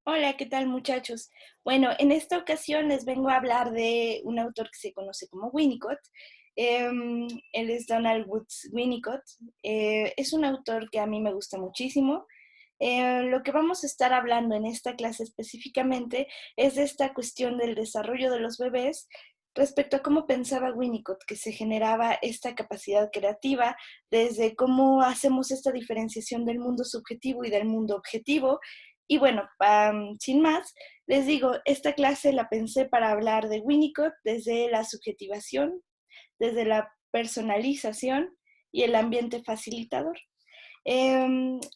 Hola, ¿qué tal muchachos? Bueno, en esta ocasión les vengo a hablar de un autor que se conoce como Winnicott. Él es Donald Woods Winnicott. Es un autor que a mí me gusta muchísimo. Lo que vamos a estar hablando en esta clase específicamente es de esta cuestión del desarrollo de los bebés respecto a cómo pensaba Winnicott que se generaba esta capacidad creativa, desde cómo hacemos esta diferenciación del mundo subjetivo y del mundo objetivo. Y bueno, sin más, les digo, esta clase la pensé para hablar de Winnicott desde la subjetivación, desde la personalización y el ambiente facilitador.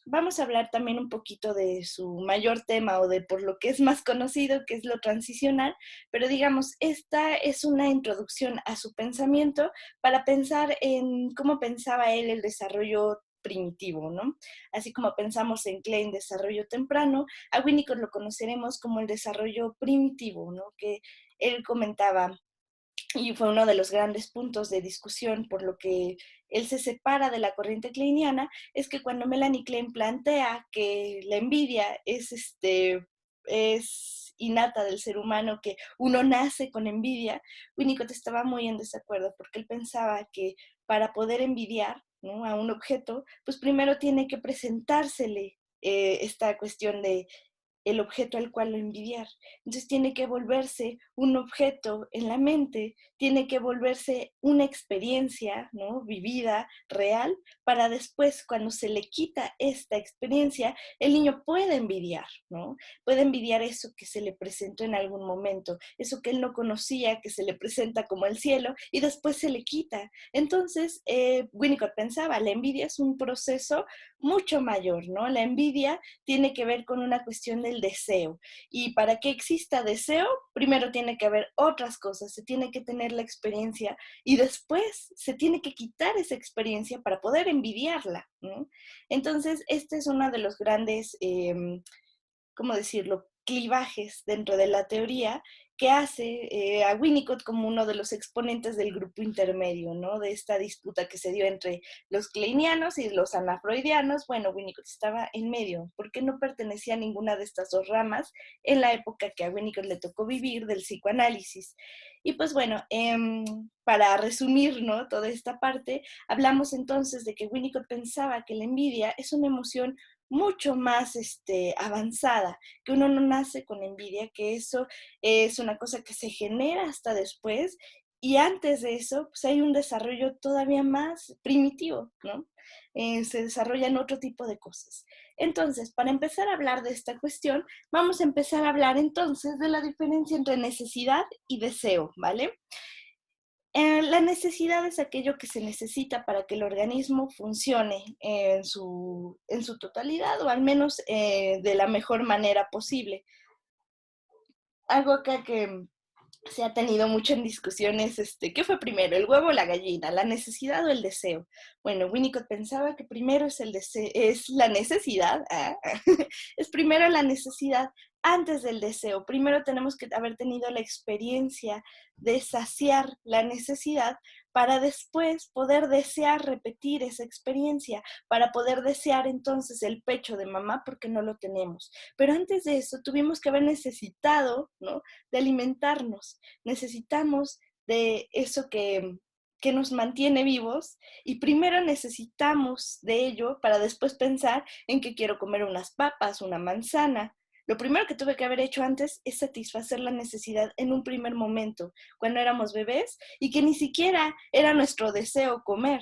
Vamos a hablar también un poquito de su mayor tema o de por lo que es más conocido, que es lo transicional, pero digamos, esta es una introducción a su pensamiento para pensar en cómo pensaba él el desarrollo primitivo, ¿no? Así como pensamos en Klein desarrollo temprano, a Winnicott lo conoceremos como el desarrollo primitivo, ¿no? Que él comentaba y fue uno de los grandes puntos de discusión por lo que él se separa de la corriente kleiniana, es que cuando Melanie Klein plantea que la envidia es innata del ser humano, que uno nace con envidia, Winnicott estaba muy en desacuerdo porque él pensaba que para poder envidiar, ¿no?, a un objeto, pues primero tiene que presentársele esta cuestión de el objeto al cual lo envidiar. Entonces tiene que volverse un objeto en la mente, tiene que volverse una experiencia, ¿no?, vivida, real, para después, cuando se le quita esta experiencia, el niño puede envidiar, ¿no? Puede envidiar eso que se le presentó en algún momento, eso que él no conocía, que se le presenta como el cielo, y después se le quita. Entonces, Winnicott pensaba, la envidia es un proceso mucho mayor, ¿no? La envidia tiene que ver con una cuestión del deseo. Y para que exista deseo, primero tiene que haber otras cosas, se tiene que tener la experiencia y después se tiene que quitar esa experiencia para poder envidiarla, ¿no? Entonces, este es uno de los grandes, ¿cómo decirlo?, clivajes dentro de la teoría que hace a Winnicott como uno de los exponentes del grupo intermedio, ¿no?, de esta disputa que se dio entre los kleinianos y los anafroidianos. Bueno, Winnicott estaba en medio, porque no pertenecía a ninguna de estas dos ramas en la época que a Winnicott le tocó vivir del psicoanálisis. Y pues bueno, para resumir, ¿no?, toda esta parte, hablamos entonces de que Winnicott pensaba que la envidia es una emoción mucho más avanzada, que uno no nace con envidia, que eso es una cosa que se genera hasta después, y antes de eso, pues hay un desarrollo todavía más primitivo, ¿no? Se desarrollan otro tipo de cosas. Entonces, para empezar a hablar de esta cuestión, vamos a empezar a hablar entonces de la diferencia entre necesidad y deseo, ¿vale? La necesidad es aquello que se necesita para que el organismo funcione en su totalidad o al menos de la mejor manera posible. Algo acá que se ha tenido mucho en discusiones, ¿qué fue primero, el huevo o la gallina, la necesidad o el deseo? Bueno, Winnicott pensaba que primero es el deseo, es la necesidad, es primero la necesidad antes del deseo. Primero tenemos que haber tenido la experiencia de saciar la necesidad para después poder desear repetir esa experiencia, para poder desear entonces el pecho de mamá porque no lo tenemos. Pero antes de eso tuvimos que haber necesitado, ¿no?, de alimentarnos. Necesitamos de eso que nos mantiene vivos y primero necesitamos de ello para después pensar en que quiero comer unas papas, una manzana. Lo primero que tuve que haber hecho antes es satisfacer la necesidad en un primer momento, cuando éramos bebés, y que ni siquiera era nuestro deseo comer,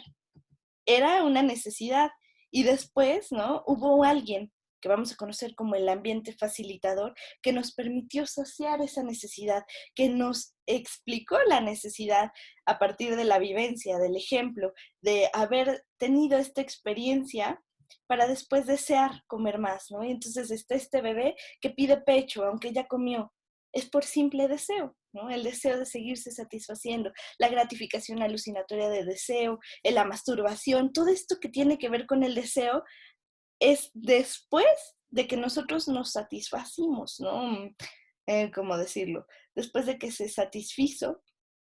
era una necesidad. Y después, ¿no?, hubo alguien que vamos a conocer como el ambiente facilitador, que nos permitió saciar esa necesidad, que nos explicó la necesidad a partir de la vivencia, del ejemplo, de haber tenido esta experiencia para después desear comer más, ¿no? Y entonces está este bebé que pide pecho, aunque ya comió, es por simple deseo, ¿no? El deseo de seguirse satisfaciendo, la gratificación alucinatoria de deseo, la masturbación, todo esto que tiene que ver con el deseo es después de que nosotros nos satisfacimos, ¿no? ¿Cómo decirlo? Después de que se satisfizo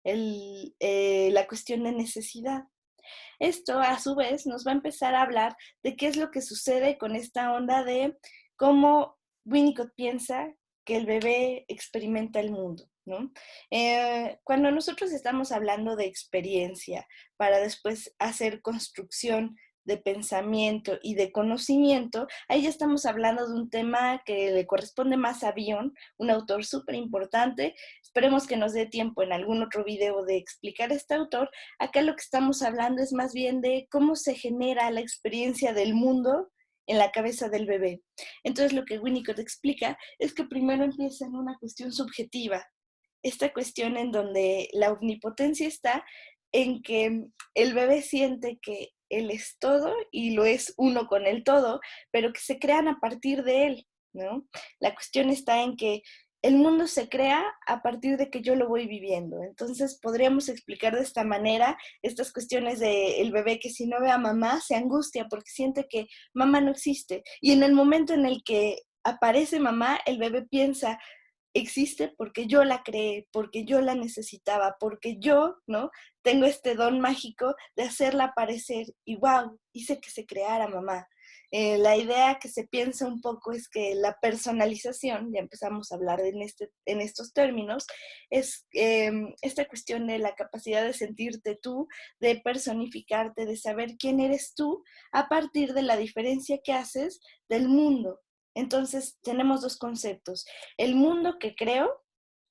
la cuestión de necesidad. Esto, a su vez, nos va a empezar a hablar de qué es lo que sucede con esta onda de cómo Winnicott piensa que el bebé experimenta el mundo, ¿no? Cuando nosotros estamos hablando de experiencia para después hacer construcción de pensamiento y de conocimiento, ahí ya estamos hablando de un tema que le corresponde más a Bion, un autor súper importante. Esperemos que nos dé tiempo en algún otro video de explicar a este autor. Acá lo que estamos hablando es más bien de cómo se genera la experiencia del mundo en la cabeza del bebé. Entonces lo que Winnicott explica es que primero empieza en una cuestión subjetiva, esta cuestión en donde la omnipotencia está en que el bebé siente que él es todo y lo es uno con el todo, pero que se crean a partir de él, ¿no? La cuestión está en que el mundo se crea a partir de que yo lo voy viviendo. Entonces podríamos explicar de esta manera estas cuestiones de el bebé que si no ve a mamá se angustia porque siente que mamá no existe. Y en el momento en el que aparece mamá, el bebé piensa, existe porque yo la creé, porque yo la necesitaba, porque yo, ¿no? Tengo este don mágico de hacerla aparecer y wow, hice que se creara mamá. La idea que se piensa un poco es que la personalización, ya empezamos a hablar en estos términos, es esta cuestión de la capacidad de sentirte tú, de personificarte, de saber quién eres tú a partir de la diferencia que haces del mundo. Entonces tenemos dos conceptos, el mundo que creo,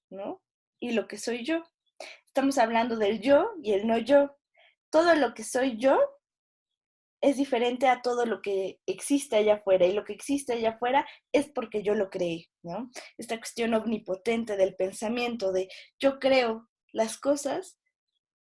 ¿no? Y lo que soy yo. Estamos hablando del yo y el no yo. Todo lo que soy yo es diferente a todo lo que existe allá afuera, y lo que existe allá afuera es porque yo lo creé, ¿no? Esta cuestión omnipotente del pensamiento, de yo creo las cosas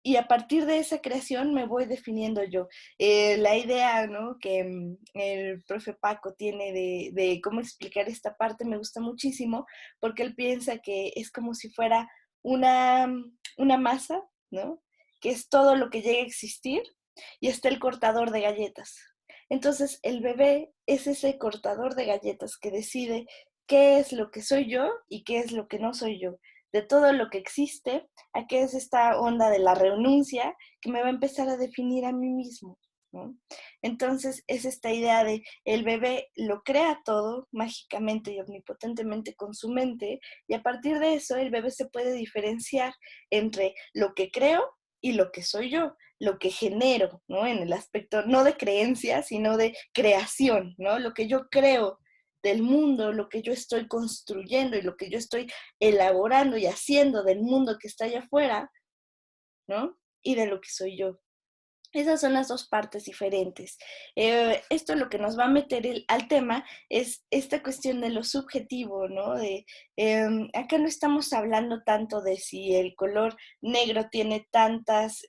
y a partir de esa creación me voy definiendo yo. La idea, ¿no?, que el profe Paco tiene de cómo explicar esta parte me gusta muchísimo, porque él piensa que es como si fuera una masa, ¿no?, que es todo lo que llega a existir, y está el cortador de galletas. Entonces el bebé es ese cortador de galletas que decide qué es lo que soy yo y qué es lo que no soy yo. De todo lo que existe, a qué es esta onda de la renuncia que me va a empezar a definir a mí mismo, ¿no? Entonces es esta idea de el bebé lo crea todo mágicamente y omnipotentemente con su mente, y a partir de eso el bebé se puede diferenciar entre lo que creo y lo que soy yo, lo que genero, ¿no? En el aspecto no de creencia, sino de creación, ¿no? Lo que yo creo del mundo, lo que yo estoy construyendo y lo que yo estoy elaborando y haciendo del mundo que está allá afuera, ¿no? Y de lo que soy yo. Esas son las dos partes diferentes. Esto lo que nos va a meter al tema es esta cuestión de lo subjetivo, ¿no? Acá no estamos hablando tanto de si el color negro tiene tantos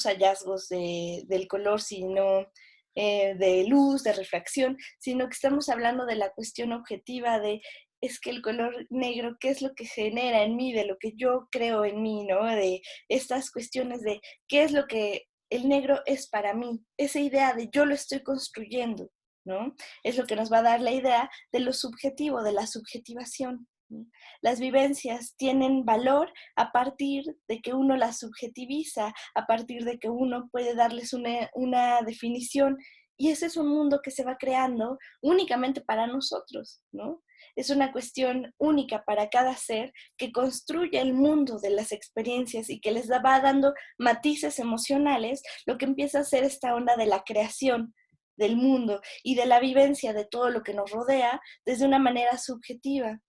hallazgos del color, sino de luz, de refracción, sino que estamos hablando de la cuestión objetiva de es que el color negro, ¿qué es lo que genera en mí, de lo que yo creo en mí, ¿no? De estas cuestiones de qué es lo que el negro es para mí, esa idea de yo lo estoy construyendo, ¿no? Es lo que nos va a dar la idea de lo subjetivo, de la subjetivación, ¿no? Las vivencias tienen valor a partir de que uno las subjetiviza, a partir de que uno puede darles una definición, y ese es un mundo que se va creando únicamente para nosotros, ¿no? Es una cuestión única para cada ser que construye el mundo de las experiencias y que les va dando matices emocionales, lo que empieza a ser esta onda de la creación del mundo y de la vivencia de todo lo que nos rodea desde una manera subjetiva.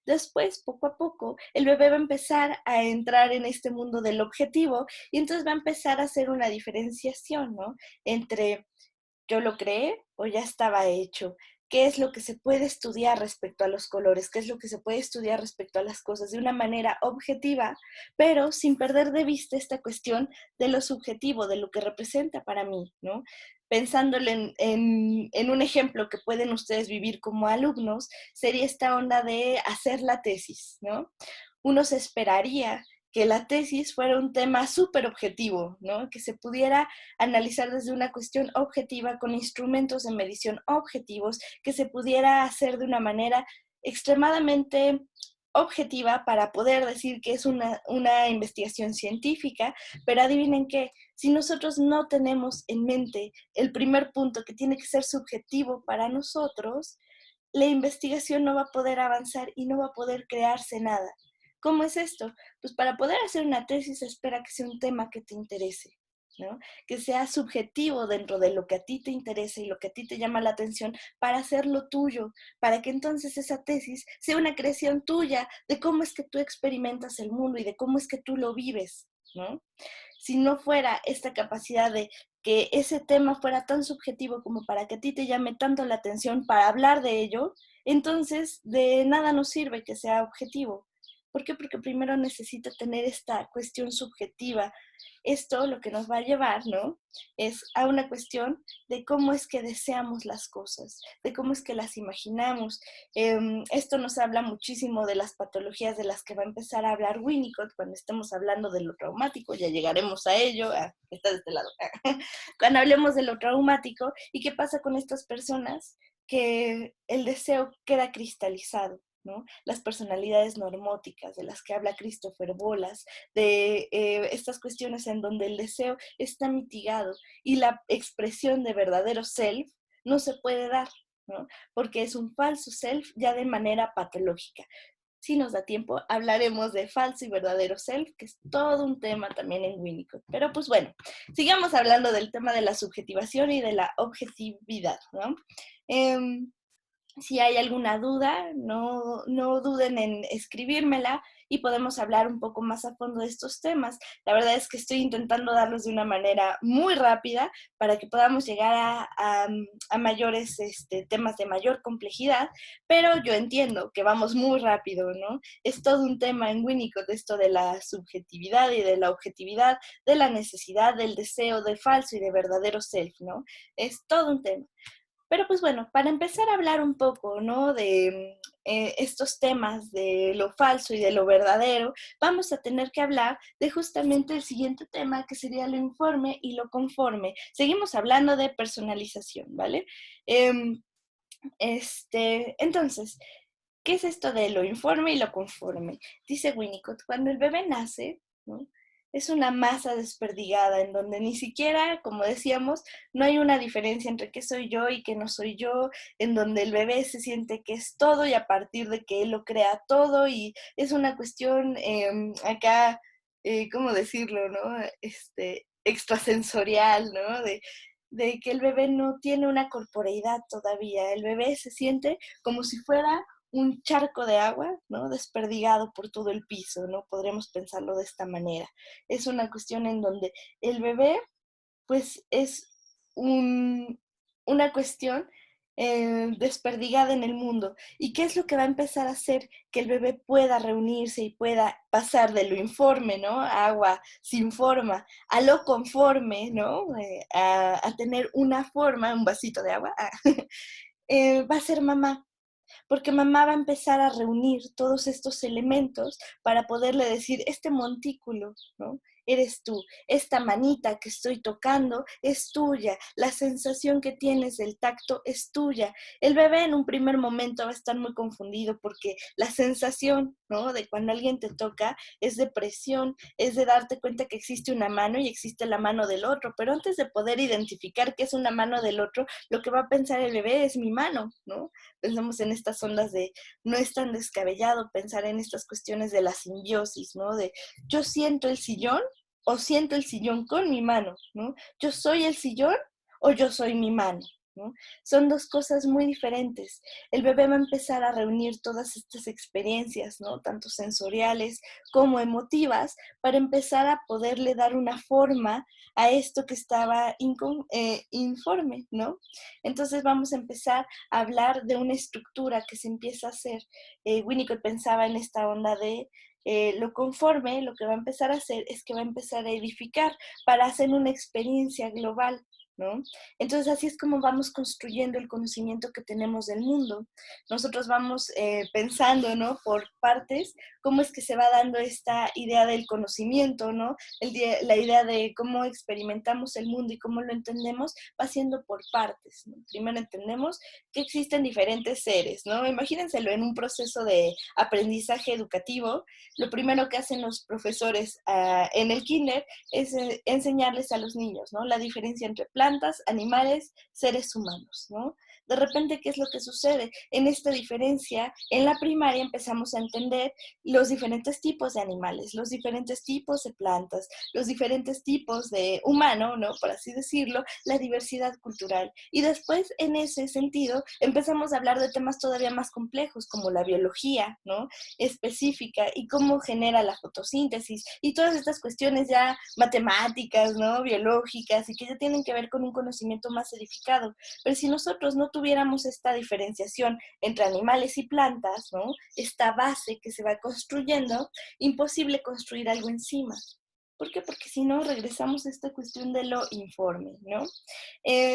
Después, poco a poco, el bebé va a empezar a entrar en este mundo del objetivo, y entonces va a empezar a hacer una diferenciación, ¿no?, entre yo lo creé o ya estaba hecho. ¿Qué es lo que se puede estudiar respecto a los colores? ¿Qué es lo que se puede estudiar respecto a las cosas de una manera objetiva, pero sin perder de vista esta cuestión de lo subjetivo, de lo que representa para mí, ¿no? Pensándole en un ejemplo que pueden ustedes vivir como alumnos, sería esta onda de hacer la tesis, ¿no? Uno se esperaría que la tesis fuera un tema súper objetivo, ¿no? Que se pudiera analizar desde una cuestión objetiva, con instrumentos de medición objetivos, que se pudiera hacer de una manera extremadamente objetiva para poder decir que es una investigación científica, pero adivinen qué, Si nosotros no tenemos en mente el primer punto que tiene que ser subjetivo para nosotros, la investigación no va a poder avanzar y no va a poder crearse nada. ¿Cómo es esto? Pues para poder hacer una tesis se espera que sea un tema que te interese, ¿no? Que sea subjetivo dentro de lo que a ti te interesa y lo que a ti te llama la atención para hacerlo tuyo, para que entonces esa tesis sea una creación tuya de cómo es que tú experimentas el mundo y de cómo es que tú lo vives, ¿no? Si no fuera esta capacidad de que ese tema fuera tan subjetivo como para que a ti te llame tanto la atención para hablar de ello, entonces de nada nos sirve que sea objetivo. ¿Por qué? Porque primero necesita tener esta cuestión subjetiva. Esto lo que nos va a llevar, ¿no? Es a una cuestión de cómo es que deseamos las cosas, de cómo es que las imaginamos. Esto nos habla muchísimo de las patologías de las que va a empezar a hablar Winnicott cuando estemos hablando de lo traumático, ya llegaremos a ello, está de este lado, cuando hablemos de lo traumático y qué pasa con estas personas que el deseo queda cristalizado, ¿no? Las personalidades normóticas de las que habla Christopher Bolas, de estas cuestiones en donde el deseo está mitigado y la expresión de verdadero self no se puede dar, ¿no? Porque es un falso self ya de manera patológica. Si nos da tiempo, hablaremos de falso y verdadero self, que es todo un tema también en Winnicott. Pero pues bueno, sigamos hablando del tema de la subjetivación y de la objetividad, ¿no? Eh, si hay alguna duda, no duden en escribírmela y podemos hablar un poco más a fondo de estos temas. La verdad es que estoy intentando darlos de una manera muy rápida para que podamos llegar a mayores temas de mayor complejidad, pero yo entiendo que vamos muy rápido, ¿no? Es todo un tema en Winnicott, esto de la subjetividad y de la objetividad, de la necesidad, del deseo, del falso y de verdadero self, ¿no? Es todo un tema. Pero pues bueno, para empezar a hablar un poco, ¿no? De estos temas de lo falso y de lo verdadero, vamos a tener que hablar de justamente el siguiente tema, que sería lo informe y lo conforme. Seguimos hablando de personalización, ¿vale? Eh, entonces, ¿qué es esto de lo informe y lo conforme? Dice Winnicott, cuando el bebé nace, ¿no? Es una masa desperdigada en donde ni siquiera, como decíamos, no hay una diferencia entre qué soy yo y qué no soy yo, en donde el bebé se siente que es todo y a partir de que él lo crea todo y es una cuestión acá, ¿cómo decirlo, no? Extrasensorial, ¿no? De que el bebé no tiene una corporeidad todavía, el bebé se siente como si fuera un charco de agua, ¿no? Desperdigado por todo el piso, ¿no? Podríamos pensarlo de esta manera. Es una cuestión en donde el bebé, pues, es una cuestión desperdigada en el mundo. ¿Y qué es lo que va a empezar a hacer que el bebé pueda reunirse y pueda pasar de lo informe, ¿no? Agua sin forma, a lo conforme, ¿no? A tener una forma, un vasito de agua, va a ser mamá, porque mamá va a empezar a reunir todos estos elementos para poderle decir, este montículo, ¿no? Eres tú, esta manita que estoy tocando es tuya, la sensación que tienes del tacto es tuya. El bebé en un primer momento va a estar muy confundido porque la sensación, ¿no? De cuando alguien te toca es de presión, es de darte cuenta que existe una mano y existe la mano del otro, pero antes de poder identificar qué es una mano del otro, lo que va a pensar el bebé es mi mano, ¿no? Pensamos en estas ondas de no es tan descabellado pensar en estas cuestiones de la simbiosis, ¿no? De yo siento el sillón o siento el sillón con mi mano, ¿no? Yo soy el sillón o yo soy mi mano, ¿no? Son dos cosas muy diferentes. El bebé va a empezar a reunir todas estas experiencias, ¿no? Tanto sensoriales como emotivas, para empezar a poderle dar una forma a esto que estaba informe, ¿no? Entonces vamos a empezar hablar de una estructura que se empieza a hacer. Winnicott pensaba en esta onda de lo conforme, lo que va a empezar a hacer es que va a empezar a edificar para hacer una experiencia global. ¿no? Entonces así es como vamos construyendo el conocimiento que tenemos del mundo. Nosotros vamos pensando, ¿no? Por partes, cómo es que se va dando esta idea del conocimiento, ¿no? La idea de cómo experimentamos el mundo y cómo lo entendemos va siendo por partes, ¿no? Primero entendemos que existen diferentes seres, ¿no? Imagínenselo en un proceso de aprendizaje educativo. Lo primero que hacen los profesores en el kinder es enseñarles a los niños, ¿no? La diferencia entre plantas, animales, seres humanos, ¿no? De repente, ¿qué es lo que sucede? En esta diferencia, en la primaria empezamos a entender los diferentes tipos de animales, los diferentes tipos de plantas, los diferentes tipos de humano, ¿no? Por así decirlo, la diversidad cultural. Y después, en ese sentido, empezamos a hablar de temas todavía más complejos, como la biología, ¿no? Específica y cómo genera la fotosíntesis y todas estas cuestiones ya matemáticas, ¿no? Biológicas y que ya tienen que ver con un conocimiento más edificado. Pero si nosotros no tuviéramos esta diferenciación entre animales y plantas, ¿no? Esta base que se va construyendo, imposible construir algo encima. ¿Por qué? Porque si no, regresamos a esta cuestión de lo informe, ¿no?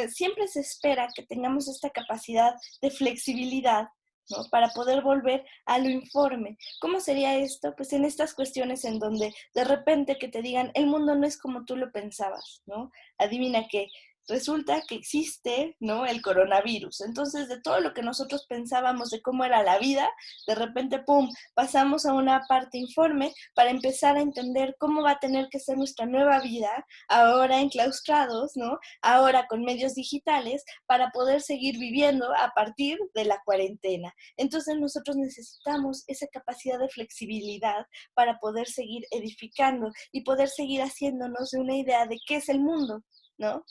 Siempre se espera que tengamos esta capacidad de flexibilidad, ¿no? Para poder volver a lo informe. ¿Cómo sería esto? Pues en estas cuestiones en donde de repente que te digan, el mundo no es como tú lo pensabas, ¿no? Adivina qué, resulta que existe, ¿no? El coronavirus. Entonces, de todo lo que nosotros pensábamos de cómo era la vida, de repente, ¡pum!, pasamos a una parte informe para empezar a entender cómo va a tener que ser nuestra nueva vida, ahora enclaustrados, ¿no? Ahora con medios digitales, para poder seguir viviendo a partir de la cuarentena. Entonces, nosotros necesitamos esa capacidad de flexibilidad para poder seguir edificando y poder seguir haciéndonos una idea de qué es el mundo, ¿no?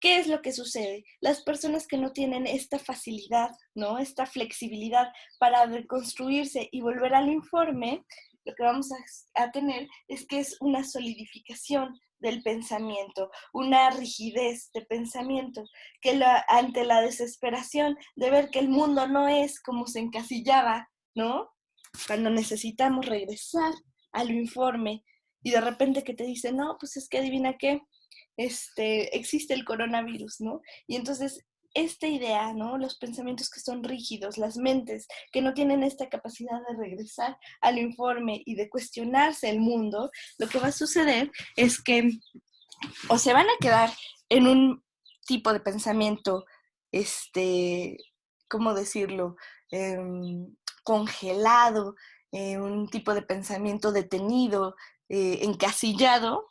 ¿Qué es lo que sucede? Las personas que no tienen esta facilidad, ¿no? Esta flexibilidad para reconstruirse y volver al informe, lo que vamos a tener es que es una solidificación del pensamiento, una rigidez de pensamiento, que ante la desesperación de ver que el mundo no es como se encasillaba, ¿no? Cuando necesitamos regresar al informe y de repente que te dicen, no, pues es que adivina qué, existe el coronavirus, ¿no? Y entonces esta idea, ¿no? Los pensamientos que son rígidos, las mentes que no tienen esta capacidad de regresar al informe y de cuestionarse el mundo, lo que va a suceder es que o se van a quedar en un tipo de pensamiento, ¿cómo decirlo? Congelado, un tipo de pensamiento detenido, encasillado,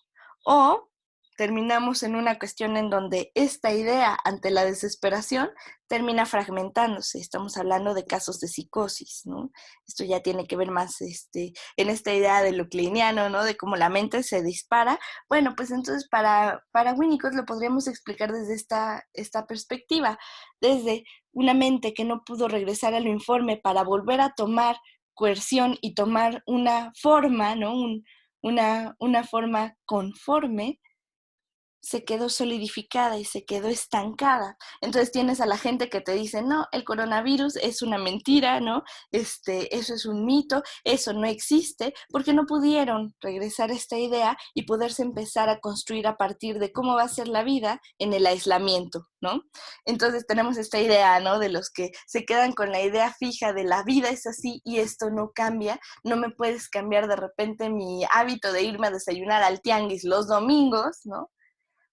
o terminamos en una cuestión en donde esta idea ante la desesperación termina fragmentándose. Estamos hablando de casos de psicosis, ¿no? Esto ya tiene que ver más en esta idea de lo kleiniano, ¿no? De cómo la mente se dispara. Bueno, pues entonces para Winnicott lo podríamos explicar desde esta perspectiva, desde una mente que no pudo regresar a lo informe para volver a tomar coerción y tomar una forma, ¿no? Una forma conforme, se quedó solidificada y se quedó estancada. Entonces tienes a la gente que te dice, no, el coronavirus es una mentira, ¿no? Eso es un mito, eso no existe, porque no pudieron regresar a esta idea y poderse empezar a construir a partir de cómo va a ser la vida en el aislamiento, ¿no? Entonces tenemos esta idea, ¿no? De los que se quedan con la idea fija de la vida es así y esto no cambia, no me puedes cambiar de repente mi hábito de irme a desayunar al tianguis los domingos, ¿no?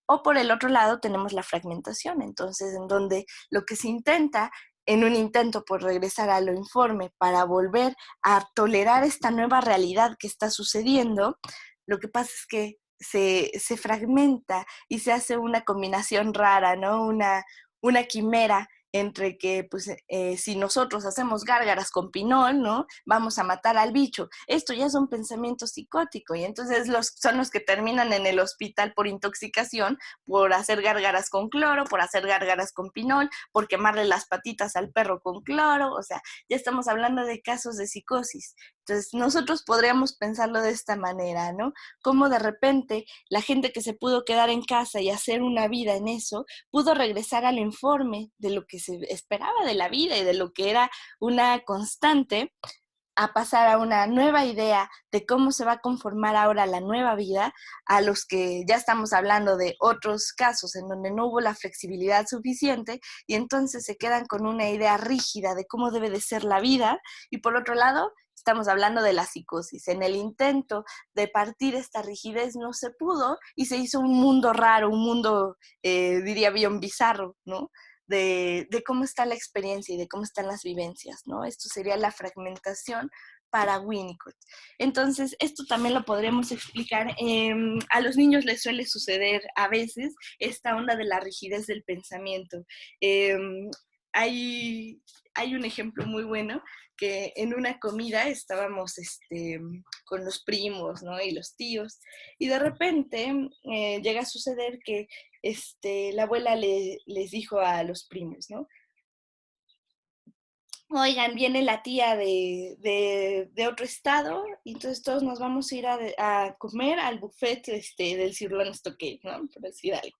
O por el otro lado tenemos la fragmentación, entonces en donde lo que se intenta en un intento por regresar a lo informe para volver a tolerar esta nueva realidad que está sucediendo, lo que pasa es que se fragmenta y se hace una combinación rara, ¿no? Una quimera entre que, pues, si nosotros hacemos gárgaras con pinol, ¿no? Vamos a matar al bicho. Esto ya es un pensamiento psicótico y entonces son los que terminan en el hospital por intoxicación, por hacer gárgaras con cloro, por hacer gárgaras con pinol, por quemarle las patitas al perro con cloro, o sea, ya estamos hablando de casos de psicosis. Entonces, nosotros podríamos pensarlo de esta manera, ¿no? Como de repente la gente que se pudo quedar en casa y hacer una vida en eso, pudo regresar al informe de lo que se esperaba de la vida y de lo que era una constante, a pasar a una nueva idea de cómo se va a conformar ahora la nueva vida, a los que ya estamos hablando de otros casos en donde no hubo la flexibilidad suficiente y entonces se quedan con una idea rígida de cómo debe de ser la vida. Y por otro lado, estamos hablando de la psicosis. En el intento de partir esta rigidez no se pudo y se hizo un mundo raro, un mundo, diría bien, bizarro, ¿no? De cómo está la experiencia y de cómo están las vivencias, ¿no? Esto sería la fragmentación para Winnicott. Entonces, esto también lo podremos explicar. A los niños les suele suceder a veces esta onda de la rigidez del pensamiento. Eh, hay, hay un ejemplo muy bueno que en una comida estábamos con los primos, ¿no? Y los tíos, y de repente llega a suceder que la abuela les dijo a los primos, ¿no? Oigan, viene la tía de otro estado, y entonces todos nos vamos a ir a comer al buffet del Sirloin Stockade, ¿no? Por decir algo.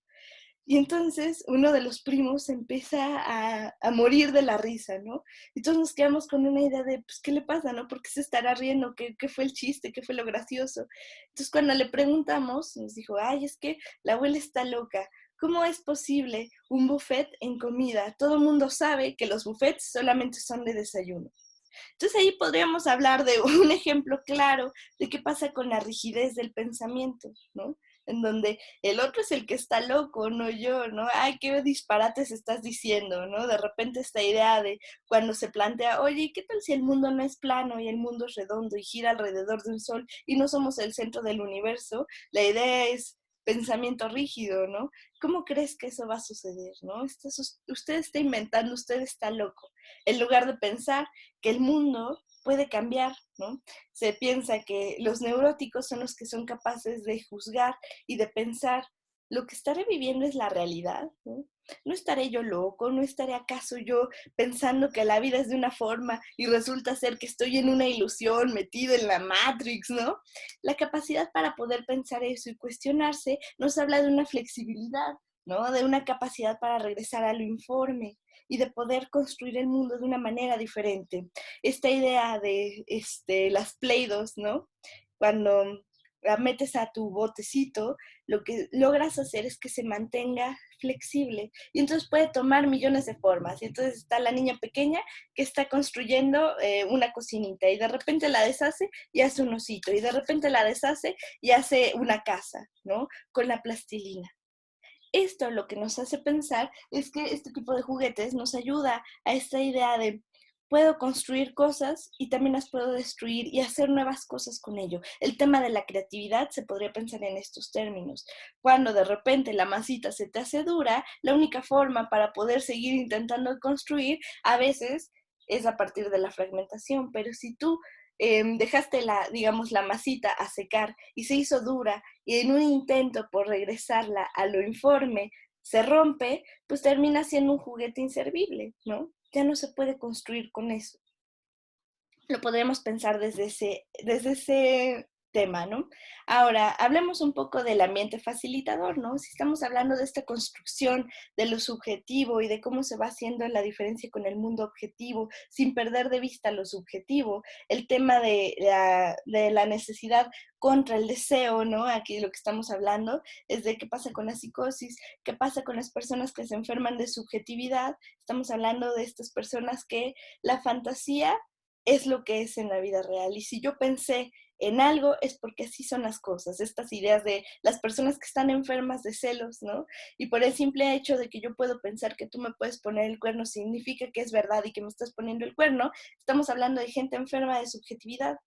Y entonces uno de los primos empieza a morir de la risa, ¿no? Y todos nos quedamos con una idea de, pues, ¿qué le pasa, no? ¿Por qué se estará riendo? ¿Qué fue el chiste? ¿Qué fue lo gracioso? Entonces cuando le preguntamos, nos dijo, ay, es que la abuela está loca. ¿Cómo es posible un buffet en comida? Todo el mundo sabe que los buffets solamente son de desayuno. Entonces ahí podríamos hablar de un ejemplo claro de qué pasa con la rigidez del pensamiento, ¿no? En donde el otro es el que está loco, no yo, ¿no? Ay, qué disparates estás diciendo, ¿no? De repente esta idea de cuando se plantea, oye, ¿qué tal si el mundo no es plano y el mundo es redondo y gira alrededor de un sol y no somos el centro del universo? La idea es pensamiento rígido, ¿no? ¿Cómo crees que eso va a suceder, no? Usted está inventando, usted está loco. En lugar de pensar que el mundo puede cambiar, ¿no? Se piensa que los neuróticos son los que son capaces de juzgar y de pensar, ¿lo que estaré viviendo es la realidad? ¿No? ¿No estaré yo loco? ¿No estaré acaso yo pensando que la vida es de una forma y resulta ser que estoy en una ilusión, metido en la Matrix, ¿no? La capacidad para poder pensar eso y cuestionarse nos habla de una flexibilidad, ¿no? De una capacidad para regresar a lo informe y de poder construir el mundo de una manera diferente. Esta idea de las Play-Dohs, ¿no? Cuando la metes a tu botecito, lo que logras hacer es que se mantenga flexible y entonces puede tomar millones de formas. Y entonces está la niña pequeña que está construyendo una cocinita y de repente la deshace y hace un osito y de repente la deshace y hace una casa, ¿no? Con la plastilina. Esto lo que nos hace pensar es que este tipo de juguetes nos ayuda a esta idea de puedo construir cosas y también las puedo destruir y hacer nuevas cosas con ello. El tema de la creatividad se podría pensar en estos términos. Cuando de repente la masita se te hace dura, la única forma para poder seguir intentando construir a veces es a partir de la fragmentación, pero si tú dejaste digamos, la masita a secar y se hizo dura y en un intento por regresarla a lo informe se rompe, pues termina siendo un juguete inservible, ¿no? Ya no se puede construir con eso. Lo podremos pensar desde ese tema, ¿no? Ahora, hablemos un poco del ambiente facilitador, ¿no? Si estamos hablando de esta construcción de lo subjetivo y de cómo se va haciendo la diferencia con el mundo objetivo, sin perder de vista lo subjetivo, el tema de la necesidad contra el deseo, ¿no? Aquí lo que estamos hablando es de qué pasa con la psicosis, qué pasa con las personas que se enferman de subjetividad. Estamos hablando de estas personas que la fantasía es lo que es en la vida real. Y si yo pensé en algo es porque así son las cosas, estas ideas de las personas que están enfermas de celos, ¿no? Y por el simple hecho de que yo puedo pensar que tú me puedes poner el cuerno significa que es verdad y que me estás poniendo el cuerno, estamos hablando de gente enferma de subjetividad.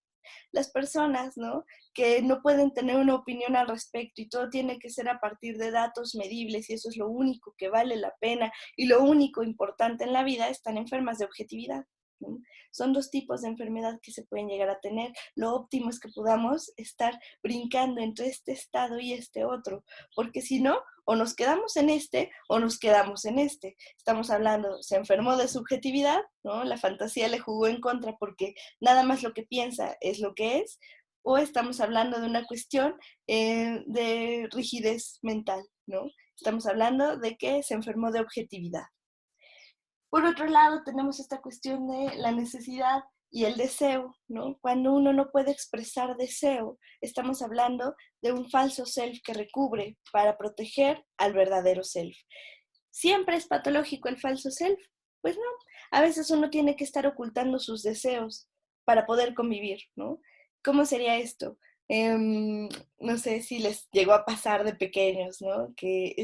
Las personas, ¿no? Que no pueden tener una opinión al respecto y todo tiene que ser a partir de datos medibles y eso es lo único que vale la pena y lo único importante en la vida, están enfermas de objetividad, ¿no? Son dos tipos de enfermedad que se pueden llegar a tener. Lo óptimo es que podamos estar brincando entre este estado y este otro, porque si no, o nos quedamos en este o nos quedamos en este. Estamos hablando, se enfermó de subjetividad, ¿no? La fantasía le jugó en contra porque nada más lo que piensa es lo que es, o estamos hablando de una cuestión de rigidez mental, ¿no? Estamos hablando de que se enfermó de objetividad. Por otro lado, tenemos esta cuestión de la necesidad y el deseo, ¿no? Cuando uno no puede expresar deseo, estamos hablando de un falso self que recubre para proteger al verdadero self. ¿Siempre es patológico el falso self? Pues no, a veces uno tiene que estar ocultando sus deseos para poder convivir, ¿no? ¿Cómo sería esto? No sé si les llegó a pasar de pequeños, ¿no? Que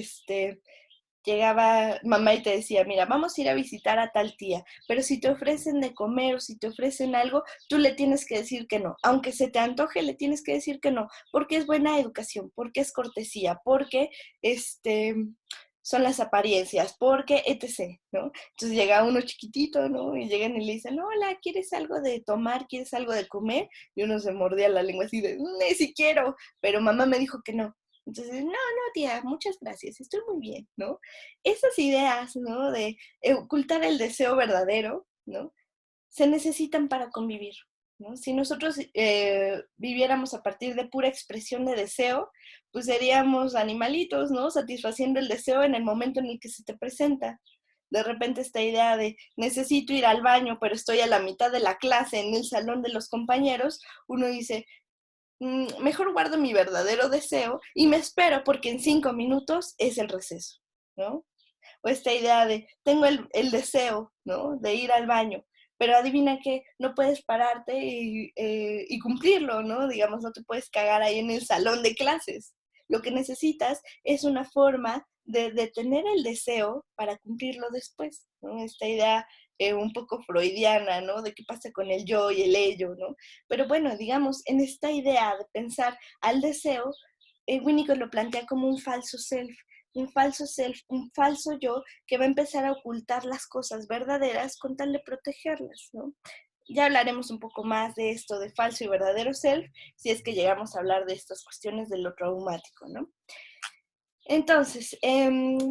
llegaba mamá y te decía, mira, vamos a ir a visitar a tal tía, pero si te ofrecen de comer o si te ofrecen algo, tú le tienes que decir que no. Aunque se te antoje, le tienes que decir que no, porque es buena educación, porque es cortesía, porque son las apariencias, porque etc., ¿no? Entonces llega uno chiquitito, ¿no? Y llegan y le dicen, hola, ¿quieres algo de tomar? ¿Quieres algo de comer? Y uno se mordía la lengua así de, sí quiero, pero mamá me dijo que no. Entonces, no, tía, muchas gracias, estoy muy bien, ¿no? Esas ideas, ¿no? De ocultar el deseo verdadero, ¿no? Se necesitan para convivir, ¿no? Si nosotros viviéramos a partir de pura expresión de deseo, pues seríamos animalitos, ¿no? Satisfaciendo el deseo en el momento en el que se te presenta. De repente esta idea de necesito ir al baño, pero estoy a la mitad de la clase en el salón de los compañeros, uno dice, mejor guardo mi verdadero deseo y me espero porque en 5 minutos es el receso, ¿no? O esta idea de, tengo el deseo, ¿no? De ir al baño, pero adivina que no puedes pararte y cumplirlo, ¿no? Digamos, no te puedes cagar ahí en el salón de clases. Lo que necesitas es una forma de tener el deseo para cumplirlo después, ¿no? Esta idea un poco freudiana, ¿no? De qué pasa con el yo y el ello, ¿no? Pero bueno, digamos, en esta idea de pensar al deseo, Winnicott lo plantea como un falso self, un falso yo que va a empezar a ocultar las cosas verdaderas con tal de protegerlas, ¿no? Ya hablaremos un poco más de esto de falso y verdadero self, si es que llegamos a hablar de estas cuestiones de lo traumático, ¿no? Entonces,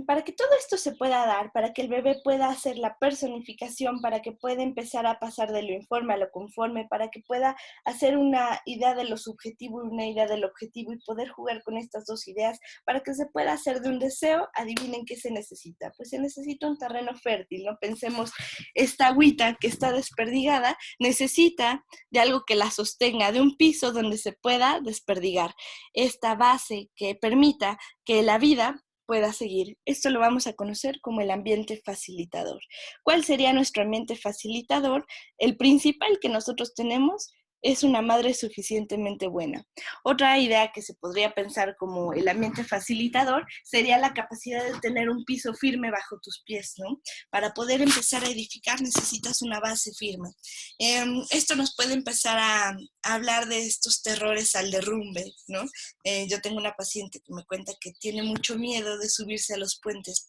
para que todo esto se pueda dar, para que el bebé pueda hacer la personificación, para que pueda empezar a pasar de lo informe a lo conforme, para que pueda hacer una idea de lo subjetivo y una idea del objetivo y poder jugar con estas dos ideas, para que se pueda hacer de un deseo, adivinen qué se necesita. Pues se necesita un terreno fértil, ¿no? Pensemos, esta agüita que está desperdigada necesita de algo que la sostenga, de un piso donde se pueda desperdigar. Esta base que permita que la vida pueda seguir. Esto lo vamos a conocer como el ambiente facilitador. ¿Cuál sería nuestro ambiente facilitador? El principal que nosotros tenemos es una madre suficientemente buena. Otra idea que se podría pensar como el ambiente facilitador sería la capacidad de tener un piso firme bajo tus pies, ¿no? Para poder empezar a edificar necesitas una base firme. Esto nos puede empezar a hablar de estos terrores al derrumbe, ¿no? Yo tengo una paciente que me cuenta que tiene mucho miedo de subirse a los puentes,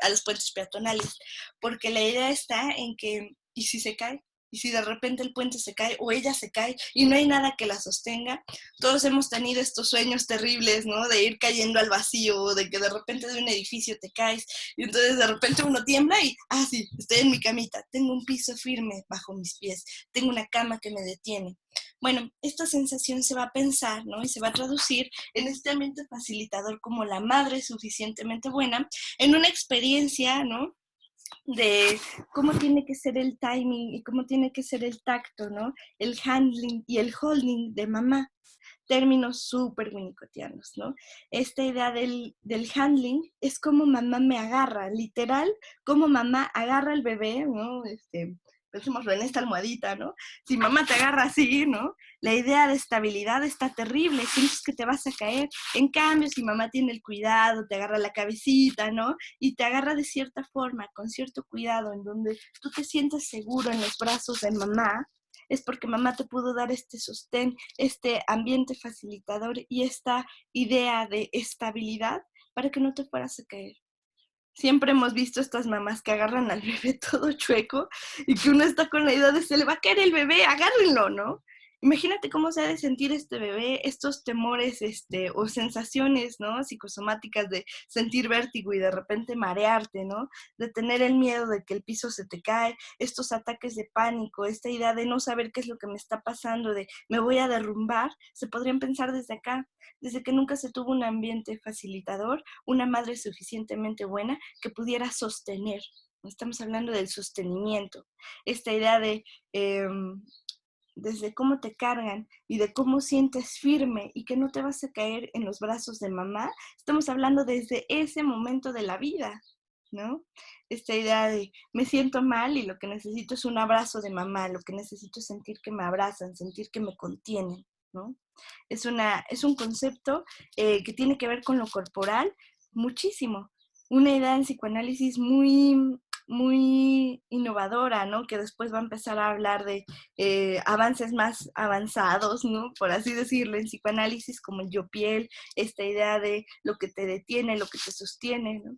a los puentes peatonales, porque la idea está en que, ¿y si se cae? Y si de repente el puente se cae o ella se cae y no hay nada que la sostenga, todos hemos tenido estos sueños terribles, ¿no? De ir cayendo al vacío, de que de repente de un edificio te caes y entonces de repente uno tiembla y, sí, estoy en mi camita, tengo un piso firme bajo mis pies, tengo una cama que me detiene. Bueno, esta sensación se va a pensar, ¿no? Y se va a traducir en este ambiente facilitador como la madre suficientemente buena, en una experiencia, ¿no? De cómo tiene que ser el timing y cómo tiene que ser el tacto, ¿no? El handling y el holding de mamá. Términos súper winnicottianos, ¿no? Esta idea del handling es como mamá me agarra, literal, como mamá agarra al bebé, ¿no? Pensémoslo en esta almohadita, ¿no? Si mamá te agarra así, ¿no? La idea de estabilidad está terrible, sientes que te vas a caer. En cambio, si mamá tiene el cuidado, te agarra la cabecita, ¿no? Y te agarra de cierta forma, con cierto cuidado, en donde tú te sientes seguro en los brazos de mamá, es porque mamá te pudo dar este sostén, este ambiente facilitador y esta idea de estabilidad para que no te fueras a caer. Siempre hemos visto estas mamás que agarran al bebé todo chueco y que uno está con la idea de se le va a caer el bebé, agárrenlo, ¿no? Imagínate cómo se ha de sentir este bebé, estos temores o sensaciones, ¿no? Psicosomáticas de sentir vértigo y de repente marearte, ¿no? De tener el miedo de que el piso se te cae, estos ataques de pánico, esta idea de no saber qué es lo que me está pasando, de me voy a derrumbar, se podrían pensar desde acá, desde que nunca se tuvo un ambiente facilitador, una madre suficientemente buena que pudiera sostener. Estamos hablando del sostenimiento. Esta idea de desde cómo te cargan y de cómo sientes firme y que no te vas a caer en los brazos de mamá, estamos hablando desde ese momento de la vida, ¿no? Esta idea de me siento mal y lo que necesito es un abrazo de mamá, lo que necesito es sentir que me abrazan, sentir que me contienen, ¿no? Es un concepto que tiene que ver con lo corporal muchísimo. Una idea en psicoanálisis muy innovadora, ¿no? Que después va a empezar a hablar de avances más avanzados, ¿no? Por así decirlo, en psicoanálisis como el yo piel, esta idea de lo que te detiene, lo que te sostiene, ¿no?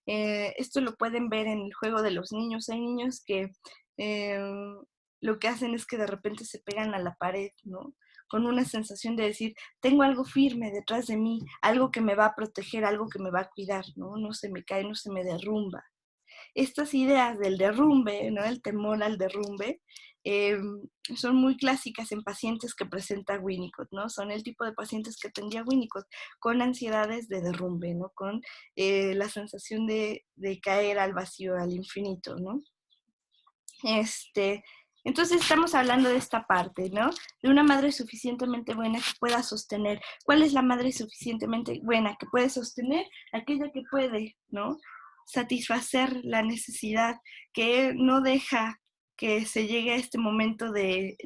Esto lo pueden ver en el juego de los niños. Hay niños que eh, lo que hacen es que de repente se pegan a la pared, ¿no? Con una sensación de decir, tengo algo firme detrás de mí, algo que me va a proteger, algo que me va a cuidar, ¿no? No se me cae, no se me derrumba. Estas ideas del derrumbe, ¿no? El temor al derrumbe, eh, son muy clásicas en pacientes que presenta Winnicott, ¿no? Son el tipo de pacientes que tendría Winnicott con ansiedades de derrumbe, ¿no? Con la sensación de caer al vacío, al infinito, ¿no? Entonces estamos hablando de esta parte, ¿no? De una madre suficientemente buena que pueda sostener. ¿Cuál es la madre suficientemente buena que puede sostener? Aquella que puede, ¿no? Satisfacer la necesidad, que no deja que se llegue a este momento de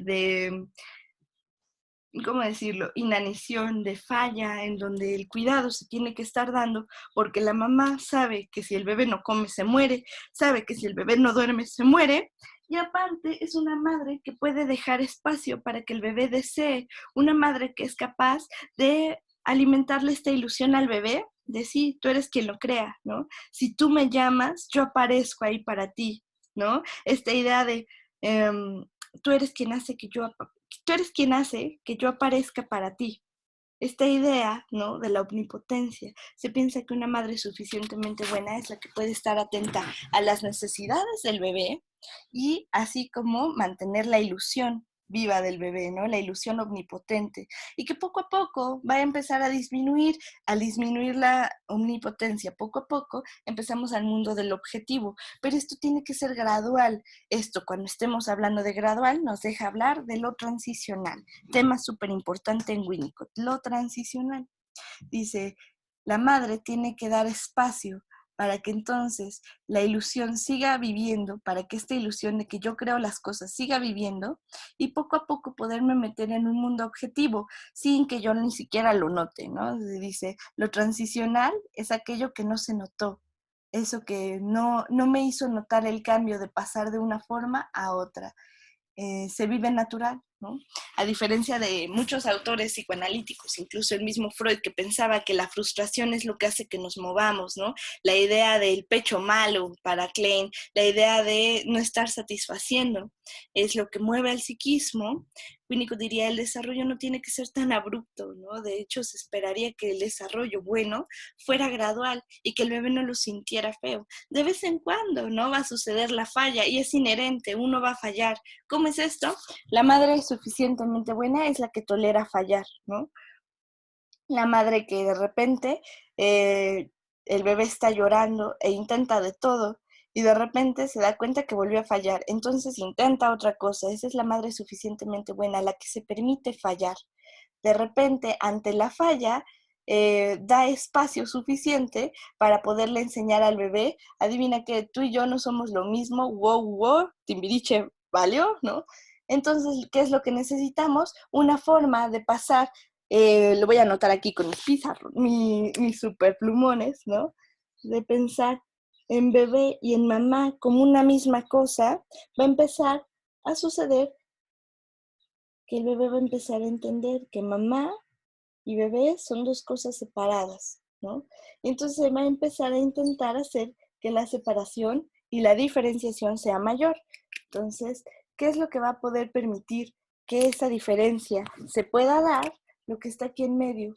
¿cómo decirlo?, inanición, de falla, en donde el cuidado se tiene que estar dando, porque la mamá sabe que si el bebé no come se muere, sabe que si el bebé no duerme se muere, y aparte es una madre que puede dejar espacio para que el bebé desee, una madre que es capaz de alimentarle esta ilusión al bebé, de sí, tú eres quien lo crea, ¿no? Si tú me llamas, yo aparezco ahí para ti, ¿no? Esta idea de tú eres quien hace que yo tú eres quien hace que yo aparezca para ti. Esta idea, ¿no?, de la omnipotencia. Se piensa que una madre suficientemente buena es la que puede estar atenta a las necesidades del bebé y así como mantener la ilusión viva del bebé, ¿no? La ilusión omnipotente. Y que poco a poco va a empezar a disminuir, al disminuir la omnipotencia, poco a poco empezamos al mundo del objetivo. Pero esto tiene que ser gradual. Esto, cuando estemos hablando de gradual, nos deja hablar de lo transicional. Tema súper importante en Winnicott, lo transicional. Dice, la madre tiene que dar espacio para que entonces la ilusión siga viviendo, para que esta ilusión de que yo creo las cosas siga viviendo y poco a poco poderme meter en un mundo objetivo sin que yo ni siquiera lo note, ¿no? Dice, lo transicional es aquello que no se notó, eso que no me hizo notar el cambio de pasar de una forma a otra. Se vive natural, ¿no? A diferencia de muchos autores psicoanalíticos, incluso el mismo Freud, que pensaba que la frustración es lo que hace que nos movamos, ¿no? La idea del pecho malo para Klein, la idea de no estar satisfaciendo, es lo que mueve al psiquismo. Winnicott diría, el desarrollo no tiene que ser tan abrupto, ¿no? De hecho, se esperaría que el desarrollo bueno fuera gradual y que el bebé no lo sintiera feo. De vez en cuando, ¿no? Va a suceder la falla y es inherente, uno va a fallar. ¿Cómo es esto? La madre suficientemente buena es la que tolera fallar, ¿no? La madre que de repente el bebé está llorando e intenta de todo y de repente se da cuenta que volvió a fallar, entonces intenta otra cosa. Esa es la madre suficientemente buena, la que se permite fallar. De repente, ante la falla, da espacio suficiente para poderle enseñar al bebé, adivina que tú y yo no somos lo mismo, wow, wow, Timbiriche, ¿valió? ¿No? Entonces, ¿qué es lo que necesitamos? Una forma de pasar, lo voy a anotar aquí con mis pizarros, mis super plumones, ¿no? De pensar en bebé y en mamá como una misma cosa, va a empezar a suceder que el bebé va a empezar a entender que mamá y bebé son dos cosas separadas, ¿no? Y entonces se va a empezar a intentar hacer que la separación y la diferenciación sea mayor. Entonces, ¿qué es lo que va a poder permitir que esa diferencia se pueda dar? Lo que está aquí en medio,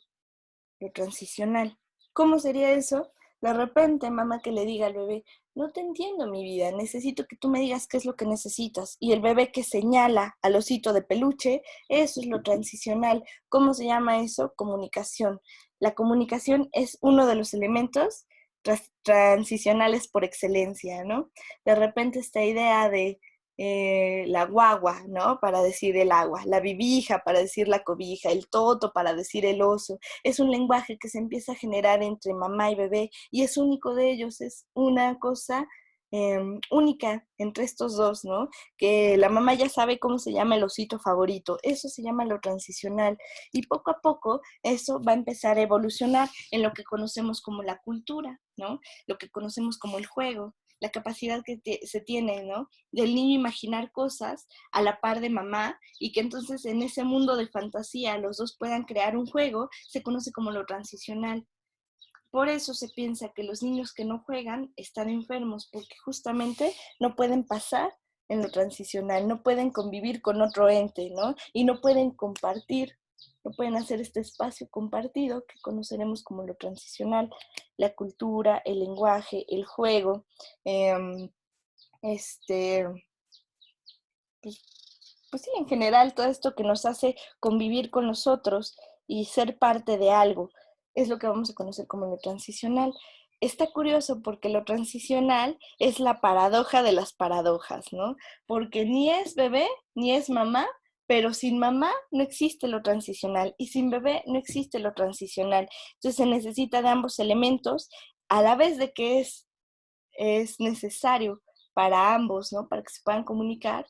lo transicional. ¿Cómo sería eso? De repente, mamá que le diga al bebé, no te entiendo mi vida, necesito que tú me digas qué es lo que necesitas. Y el bebé que señala al osito de peluche, eso es lo transicional. ¿Cómo se llama eso? Comunicación. La comunicación es uno de los elementos transicionales por excelencia, ¿no? De repente esta idea de la guagua, ¿no? Para decir el agua, la bibija para decir la cobija, el toto para decir el oso. Es un lenguaje que se empieza a generar entre mamá y bebé y es único de ellos, es una cosa única entre estos dos, ¿no? Que la mamá ya sabe cómo se llama el osito favorito, eso se llama lo transicional y poco a poco eso va a empezar a evolucionar en lo que conocemos como la cultura, ¿no? Lo que conocemos como el juego, la capacidad que se tiene, ¿no? Del niño imaginar cosas a la par de mamá y que entonces en ese mundo de fantasía los dos puedan crear un juego, se conoce como lo transicional. Por eso se piensa que los niños que no juegan están enfermos, porque justamente no pueden pasar en lo transicional, no pueden convivir con otro ente, ¿no? Y no pueden compartir, no pueden hacer este espacio compartido que conoceremos como lo transicional, la cultura, el lenguaje, el juego, eh, este, pues, pues sí, en general todo esto que nos hace convivir con nosotros y ser parte de algo, es lo que vamos a conocer como lo transicional. Está curioso porque lo transicional es la paradoja de las paradojas, ¿no? Porque ni es bebé, ni es mamá, pero sin mamá no existe lo transicional y sin bebé no existe lo transicional. Entonces se necesita de ambos elementos a la vez de que es necesario para ambos, ¿no? Para que se puedan comunicar,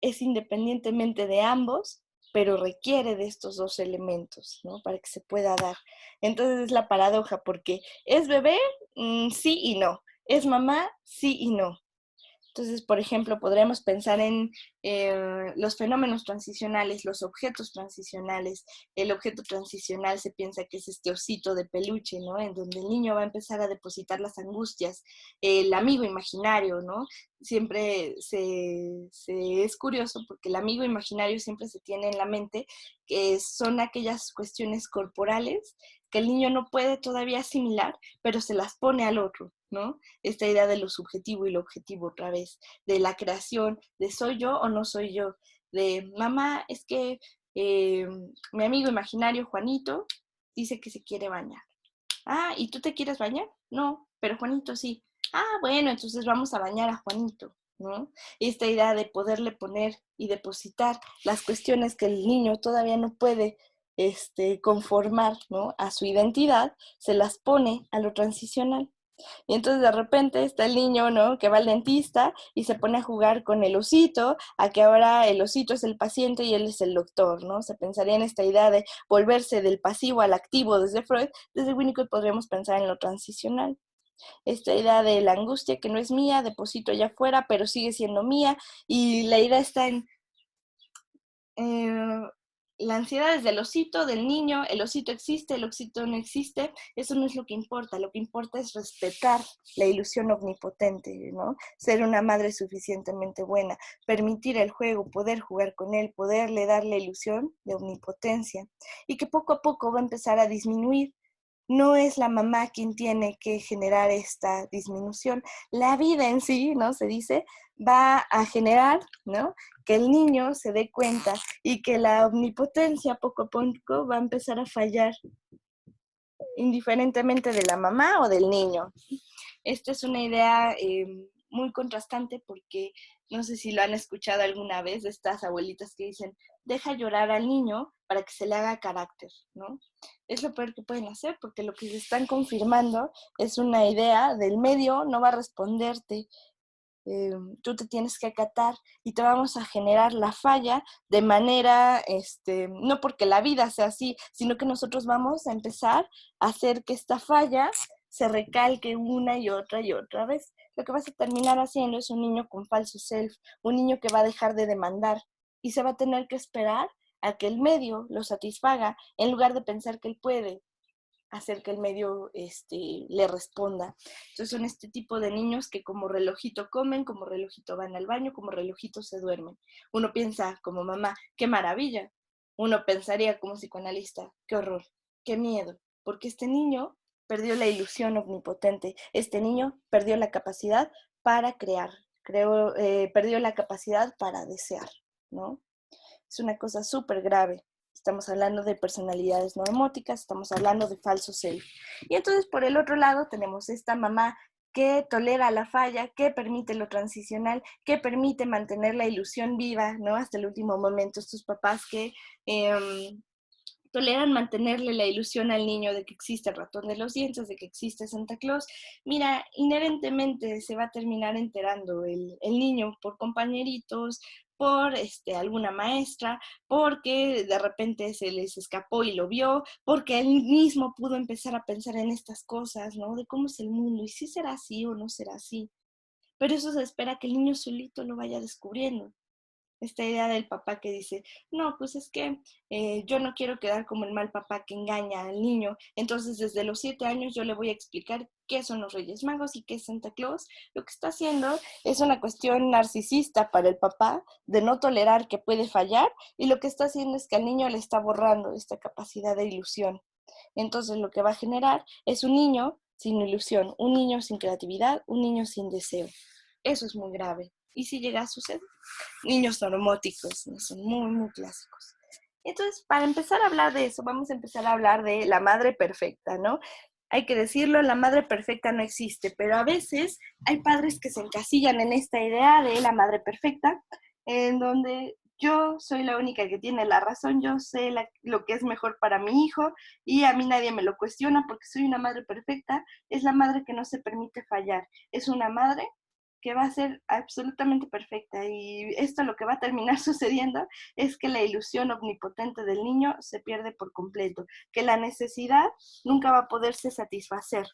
es independientemente de ambos, pero requiere de estos dos elementos, ¿no? Para que se pueda dar. Entonces es la paradoja, porque es bebé, sí y no. Es mamá, sí y no. Entonces, por ejemplo, podríamos pensar en los fenómenos transicionales, los objetos transicionales. El objeto transicional se piensa que es este osito de peluche, ¿no? En donde el niño va a empezar a depositar las angustias, el amigo imaginario, ¿no? Siempre es curioso porque el amigo imaginario siempre se tiene en la mente que son aquellas cuestiones corporales que el niño no puede todavía asimilar, pero se las pone al otro, ¿no? Esta idea de lo subjetivo y lo objetivo otra vez, de la creación, de soy yo o no soy yo, de mamá, es que eh, mi amigo imaginario Juanito dice que se quiere bañar. Ah, ¿y tú te quieres bañar? No, pero Juanito sí. Ah, bueno, entonces vamos a bañar a Juanito, ¿no? Esta idea de poderle poner y depositar las cuestiones que el niño todavía no puede conformar, ¿no? A su identidad, se las pone a lo transicional. Y entonces de repente está el niño, ¿no? Que va al dentista y se pone a jugar con el osito, a que ahora el osito es el paciente y él es el doctor, ¿no? Se pensaría en esta idea de volverse del pasivo al activo desde Freud, desde Winnicott podríamos pensar en lo transicional. Esta idea de la angustia que no es mía, deposito allá afuera, pero sigue siendo mía, y la idea está en eh, la ansiedad es del osito, del niño, el osito existe, el osito no existe, eso no es lo que importa es respetar la ilusión omnipotente, ¿no? Ser una madre suficientemente buena, permitir el juego, poder jugar con él, poderle dar la ilusión de omnipotencia, y que poco a poco va a empezar a disminuir. No es la mamá quien tiene que generar esta disminución. La vida en sí, ¿no? Se dice, va a generar, ¿no? Que el niño se dé cuenta y que la omnipotencia poco a poco va a empezar a fallar, indiferentemente de la mamá o del niño. Esta es una idea muy contrastante porque no sé si lo han escuchado alguna vez de estas abuelitas que dicen, deja llorar al niño para que se le haga carácter, ¿no? Es lo peor que pueden hacer porque lo que se están confirmando es una idea del medio, no va a responderte, tú te tienes que acatar y te vamos a generar la falla de manera, no porque la vida sea así, sino que nosotros vamos a empezar a hacer que esta falla se recalque una y otra vez. Lo que vas a terminar haciendo es un niño con falso self, un niño que va a dejar de demandar y se va a tener que esperar a que el medio lo satisfaga en lugar de pensar que él puede hacer que el medio le responda. Entonces son este tipo de niños que como relojito comen, como relojito van al baño, como relojito se duermen. Uno piensa como mamá, qué maravilla. Uno pensaría como psicoanalista, qué horror, qué miedo, porque este niño perdió la ilusión omnipotente, este niño perdió la capacidad para crear, perdió la capacidad para desear, ¿no? Es una cosa súper grave. Estamos hablando de personalidades normóticas, estamos hablando de falso self. Y entonces por el otro lado tenemos esta mamá que tolera la falla, que permite lo transicional, que permite mantener la ilusión viva, ¿no? Hasta el último momento. Estos papás que toleran mantenerle la ilusión al niño de que existe el ratón de los dientes, de que existe Santa Claus. Mira, inherentemente se va a terminar enterando el niño por compañeritos, por alguna maestra, porque de repente se les escapó y lo vio, porque él mismo pudo empezar a pensar en estas cosas, ¿no? De cómo es el mundo y si será así o no será así. Pero eso se espera que el niño solito lo vaya descubriendo. Esta idea del papá que dice, no, pues es que yo no quiero quedar como el mal papá que engaña al niño, entonces desde los 7 años yo le voy a explicar qué son los Reyes Magos y qué es Santa Claus. Lo que está haciendo es una cuestión narcisista para el papá de no tolerar que puede fallar, y lo que está haciendo es que al niño le está borrando esta capacidad de ilusión. Entonces lo que va a generar es un niño sin ilusión, un niño sin creatividad, un niño sin deseo. Eso es muy grave. ¿Y si llega a suceder? Niños normóticos, ¿no? Son muy, muy clásicos. Entonces, para empezar a hablar de eso, vamos a empezar a hablar de la madre perfecta, ¿no? Hay que decirlo, la madre perfecta no existe, pero a veces hay padres que se encasillan en esta idea de la madre perfecta, en donde yo soy la única que tiene la razón, yo sé lo que es mejor para mi hijo y a mí nadie me lo cuestiona porque soy una madre perfecta. Es la madre que no se permite fallar, es una madre que va a ser absolutamente perfecta, y esto lo que va a terminar sucediendo es que la ilusión omnipotente del niño se pierde por completo, que la necesidad nunca va a poderse satisfacer.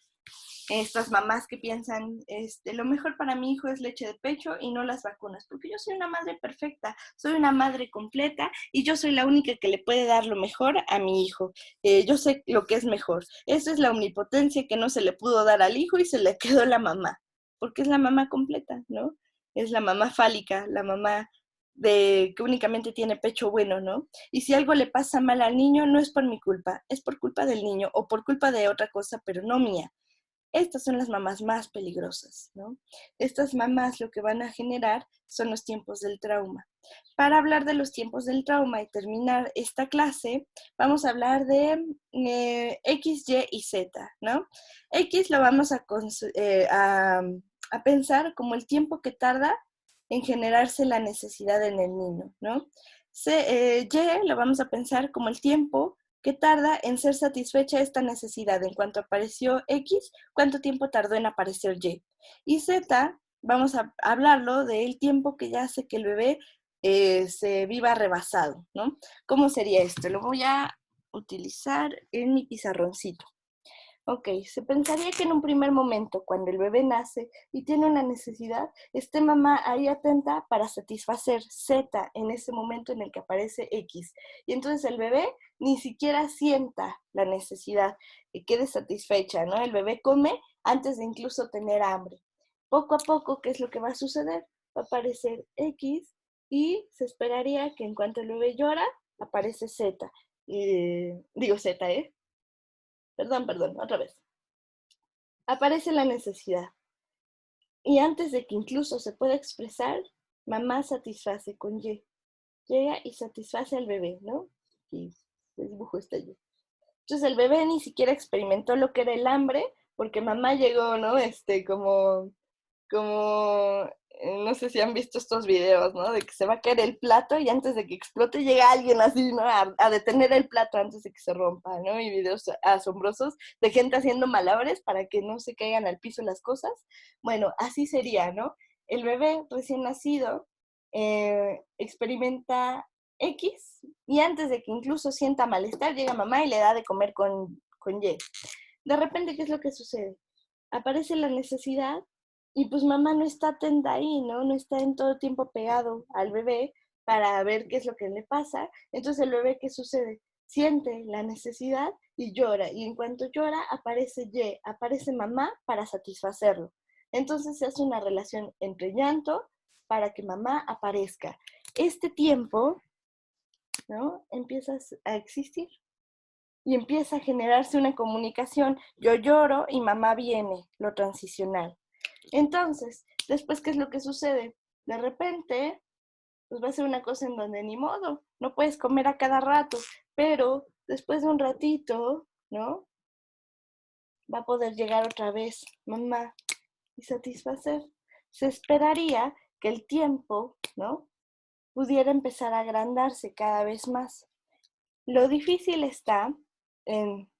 Estas mamás que piensan, lo mejor para mi hijo es leche de pecho y no las vacunas, porque yo soy una madre perfecta, soy una madre completa y yo soy la única que le puede dar lo mejor a mi hijo. Yo sé lo que es mejor. Esa es la omnipotencia que no se le pudo dar al hijo y se le quedó la mamá, porque es la mamá completa, ¿no? Es la mamá fálica, la mamá de que únicamente tiene pecho bueno, ¿no? Y si algo le pasa mal al niño, no es por mi culpa, es por culpa del niño o por culpa de otra cosa, pero no mía. Estas son las mamás más peligrosas, ¿no? Estas mamás lo que van a generar son los tiempos del trauma. Para hablar de los tiempos del trauma y terminar esta clase, vamos a hablar de X, Y y Z, ¿no? X lo vamos a pensar como el tiempo que tarda en generarse la necesidad en el niño, ¿no? Y lo vamos a pensar como el tiempo que tarda en ser satisfecha esta necesidad. En cuanto apareció X, ¿cuánto tiempo tardó en aparecer Y? Y Z, vamos a hablarlo del tiempo que ya hace que el bebé se viva rebasado, ¿no? ¿Cómo sería esto? Lo voy a utilizar en mi pizarroncito. Ok, se pensaría que en un primer momento, cuando el bebé nace y tiene una necesidad, esté mamá ahí atenta para satisfacer Z en ese momento en el que aparece X. Y entonces el bebé ni siquiera sienta la necesidad y quede satisfecha, ¿no? El bebé come antes de incluso tener hambre. Poco a poco, ¿qué es lo que va a suceder? Va a aparecer X y se esperaría que en cuanto el bebé llora, aparece Z. Digo Z, ¿eh? Perdón, otra vez. Aparece la necesidad. Y antes de que incluso se pueda expresar, mamá satisface con Y. Llega y satisface al bebé, ¿no? Y el dibujo está allí. Entonces el bebé ni siquiera experimentó lo que era el hambre, porque mamá llegó, ¿no? No sé si han visto estos videos, ¿no? De que se va a caer el plato y antes de que explote llega alguien así, ¿no? A detener el plato antes de que se rompa, ¿no? Y videos asombrosos de gente haciendo malabares para que no se caigan al piso las cosas. Bueno, así sería, ¿no? El bebé recién nacido experimenta X y antes de que incluso sienta malestar, llega mamá y le da de comer con Y. De repente, ¿qué es lo que sucede? Aparece la necesidad y pues mamá no está atenta ahí, ¿no? No está en todo tiempo pegado al bebé para ver qué es lo que le pasa. Entonces el bebé, ¿qué sucede? Siente la necesidad y llora. Y en cuanto llora, aparece Y, aparece mamá para satisfacerlo. Entonces se hace una relación entre llanto para que mamá aparezca. Este tiempo, ¿no? Empieza a existir y empieza a generarse una comunicación. Yo lloro y mamá viene, lo transicional. Entonces, después, ¿qué es lo que sucede? De repente, pues va a ser una cosa en donde ni modo, no puedes comer a cada rato, pero después de un ratito, ¿no? Va a poder llegar otra vez, mamá, y satisfacer. Se esperaría que el tiempo, ¿no?, pudiera empezar a agrandarse cada vez más. Lo difícil está en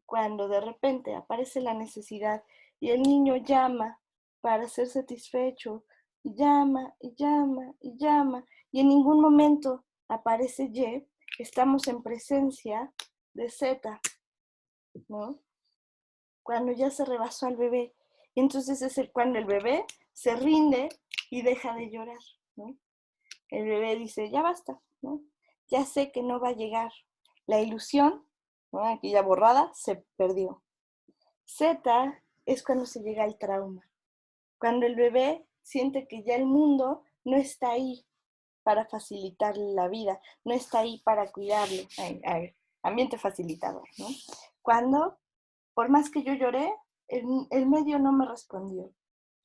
cuando de repente aparece la necesidad y el niño llama para ser satisfecho, y llama, y llama, y llama, y en ningún momento aparece Y, estamos en presencia de Z, ¿no? Cuando ya se rebasó al bebé. Y entonces es cuando el bebé se rinde y deja de llorar, ¿no? El bebé dice, ya basta, ¿no? Ya sé que no va a llegar. La ilusión, ¿no?, aquella borrada, se perdió. Z es cuando se llega al trauma, cuando el bebé siente que ya el mundo no está ahí para facilitarle la vida, no está ahí para cuidarle, ambiente facilitador, ¿no? Cuando, por más que yo lloré, el medio no me respondió.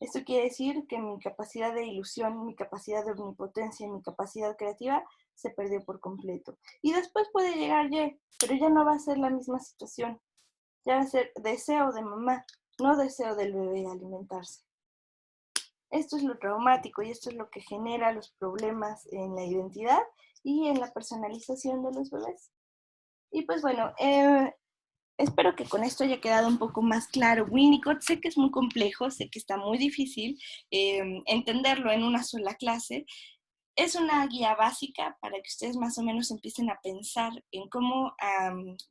Esto quiere decir que mi capacidad de ilusión, mi capacidad de omnipotencia y mi capacidad creativa se perdió por completo. Y después puede llegar Y, pero ya no va a ser la misma situación. Ya va a ser deseo de mamá, no deseo del bebé alimentarse. Esto es lo traumático y esto es lo que genera los problemas en la identidad y en la personalización de los bebés. Y pues bueno, espero que con esto haya quedado un poco más claro Winnicott. Sé que es muy complejo, sé que está muy difícil entenderlo en una sola clase. Es una guía básica para que ustedes más o menos empiecen a pensar en cómo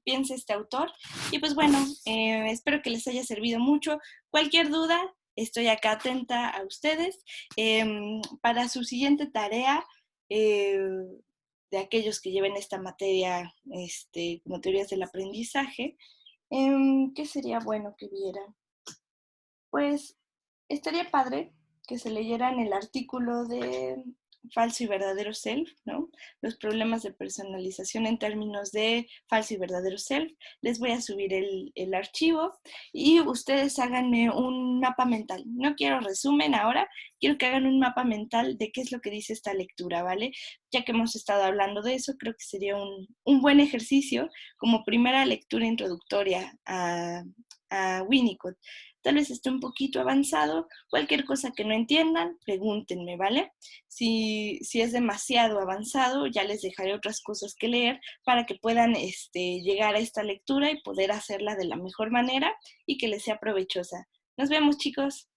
piensa este autor. Y pues bueno, espero que les haya servido mucho. Cualquier duda, estoy acá atenta a ustedes. Para su siguiente tarea, de aquellos que lleven esta materia como teorías del aprendizaje, ¿qué sería bueno que vieran? Pues estaría padre que se leyeran el artículo de falso y verdadero self, ¿no? Los problemas de personalización en términos de falso y verdadero self. Les voy a subir el archivo y ustedes háganme un mapa mental. No quiero resumen ahora, quiero que hagan un mapa mental de qué es lo que dice esta lectura, ¿vale? Ya que hemos estado hablando de eso, creo que sería un buen ejercicio como primera lectura introductoria a Winnicott. Tal vez esté un poquito avanzado. Cualquier cosa que no entiendan, pregúntenme, ¿vale? Si es demasiado avanzado, ya les dejaré otras cosas que leer para que puedan llegar a esta lectura y poder hacerla de la mejor manera y que les sea provechosa. Nos vemos, chicos.